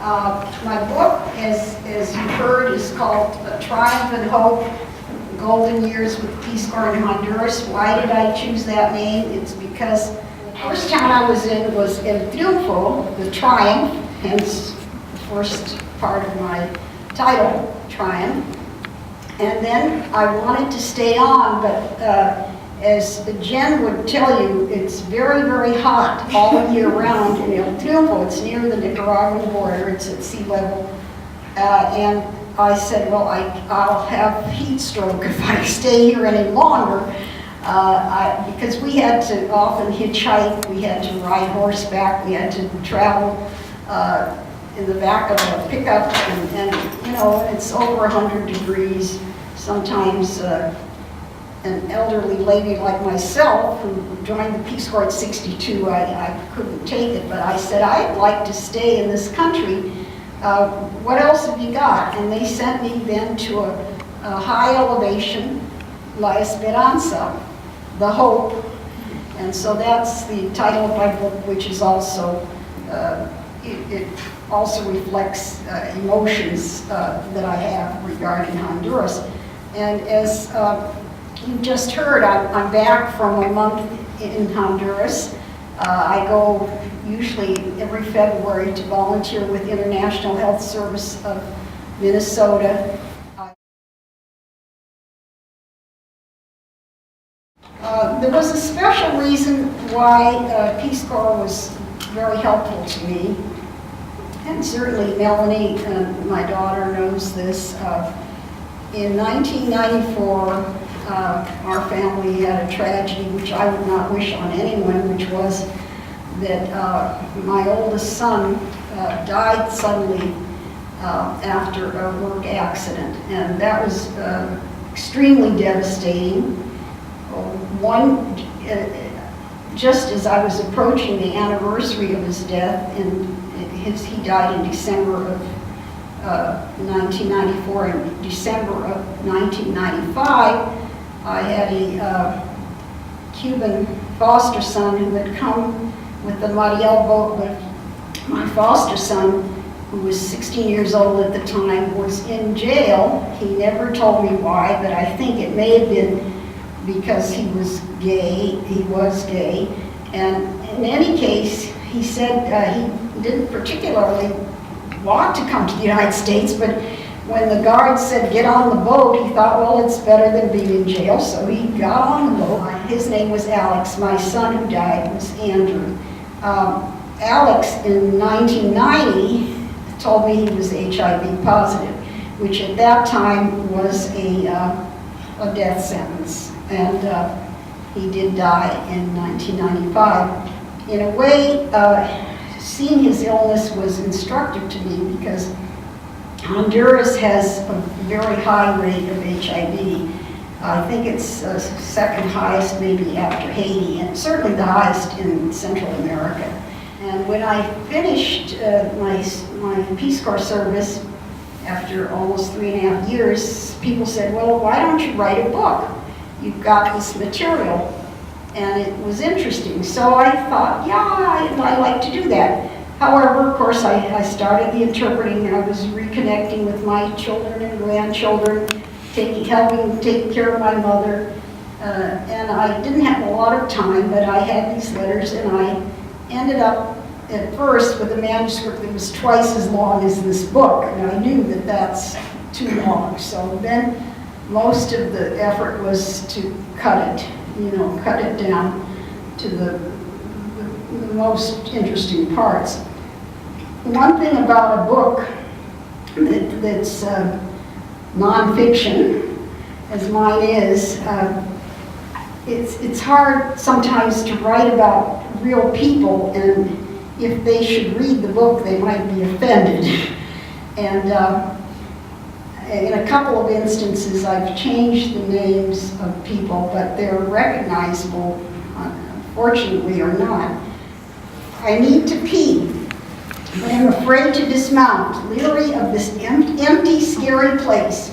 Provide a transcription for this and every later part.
My book, as you've heard, is called Triumph and Hope, Golden Years with Peace Corp in Honduras. Why did I choose that name? It's because the first town I was in was El Triunfo, the Triumph, hence the first part of my title, Triumph. And then I wanted to stay on, but as Jen would tell you, it's very, very hot all year round in El Triunfo. It's near the Nicaraguan border. It's at sea level. And I said, well, I'll have heat stroke if I stay here any longer. Because we had to often hitchhike, we had to ride horseback, we had to travel in the back of a pickup, and you know, it's over 100 degrees. Sometimes an elderly lady like myself, who joined the Peace Corp at 62, I couldn't take it, but I said, I'd like to stay in this country. What else have you got? And they sent me then to a high elevation, La Esperanza, the Hope. And so that's the title of my book, which is also, it also reflects emotions that I have regarding Honduras. And as you just heard, I'm back from a month in Honduras. I go usually every February to volunteer with International Health Service of Minnesota. There was a special reason why Peace Corp was very helpful to me, and certainly Melanie, my daughter, knows this. In 1994, our family had a tragedy which I would not wish on anyone, which was that my oldest son died suddenly after a work accident, and that was extremely devastating. Just as I was approaching the anniversary of his death, and he died in December of 1994, and December of 1995, I had a Cuban foster son who had come with the Mariel boat, but my foster son, who was 16 years old at the time, was in jail. He never told me why, but I think it may have been because he was gay. He was gay. And in any case, he said he didn't particularly want to come to the United States, but when the guards said get on the boat, he thought, well, it's better than being in jail, so he got on the boat. His name was Alex. My son who died was Andrew. Alex, in 1990, told me he was HIV positive, which at that time was a death sentence, and he did die in 1995. In a way, seeing his illness was instructive to me because Honduras has a very high rate of HIV. I think it's second highest maybe after Haiti, and certainly the highest in Central America. And when I finished my Peace Corps service, after almost 3.5 years, people said, well, why don't you write a book? You've got this material. And it was interesting. So I thought, yeah, I'd like to do that. However, of course, I started the interpreting, and I was reconnecting with my children and grandchildren, helping take care of my mother. And I didn't have a lot of time, but I had these letters, and I ended up at first with a manuscript that was twice as long as this book, and I knew that that's too long. So then most of the effort was to cut it down to the most interesting parts. One thing about a book that's nonfiction, as mine is, it's hard sometimes to write about real people, and if they should read the book, they might be offended. And in a couple of instances, I've changed the names of people, but they're recognizable, unfortunately or not. I need to pee, but I'm afraid to dismount, leery of this empty, scary place.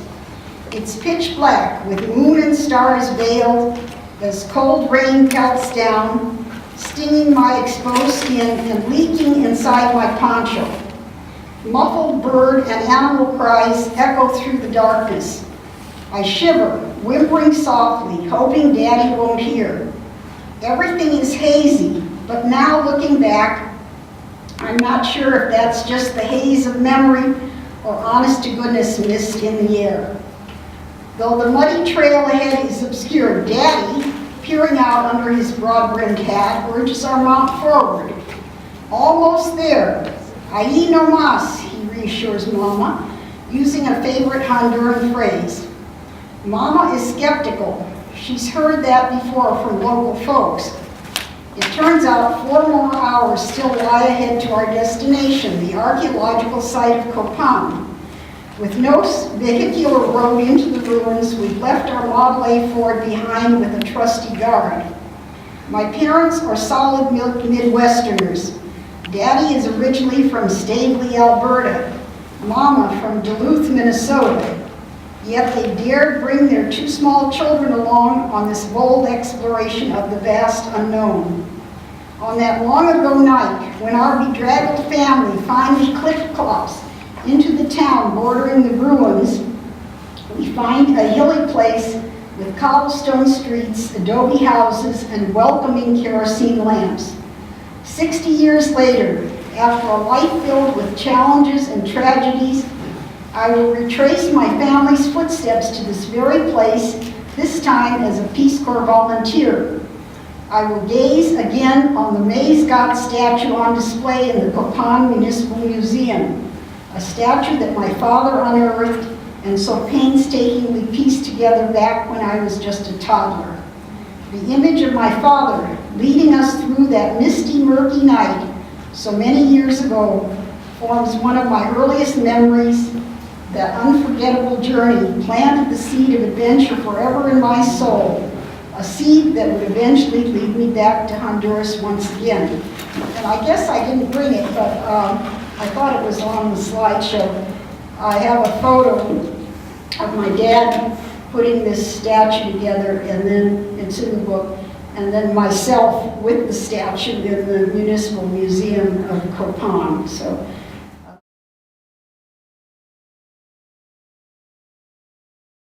It's pitch black, with moon and stars veiled, as cold rain pelts down, stinging my exposed skin and leaking inside my poncho. Muffled bird and animal cries echo through the darkness. I shiver, whimpering softly, hoping Daddy won't hear. Everything is hazy, but now looking back, I'm not sure if that's just the haze of memory or honest-to-goodness mist in the air. Though the muddy trail ahead is obscured, Daddy, peering out under his broad-brimmed hat, urges our mount forward. Almost there. Ahí no más, he reassures Mama, using a favorite Honduran phrase. Mama is skeptical. She's heard that before from local folks. It turns out 4 more hours still lie ahead to our destination, the archaeological site of Copan. With no vehicular road into the ruins, we've left our Model A Ford behind with a trusty guard. My parents are solid Midwesterners. Daddy is originally from Stavely, Alberta. Mama from Duluth, Minnesota. Yet they dared bring their 2 small children along on this bold exploration of the vast unknown. On that long ago night, when our bedraggled family finally clip-clops into the town bordering the ruins, we find a hilly place with cobblestone streets, adobe houses, and welcoming kerosene lamps. 60 years later, after a life filled with challenges and tragedies, I will retrace my family's footsteps to this very place, this time as a Peace Corps volunteer. I will gaze again on the Maze God statue on display in the Copan Municipal Museum, a statue that my father unearthed and so painstakingly pieced together back when I was just a toddler. The image of my father leading us through that misty, murky night so many years ago forms one of my earliest memories. That unforgettable journey planted the seed of adventure forever in my soul, a seed that would eventually lead me back to Honduras once again. And I guess I didn't bring it, but I thought it was on the slideshow. I have a photo of my dad putting this statue together, and then it's in the book, and then myself with the statue in the Municipal Museum of Copan. So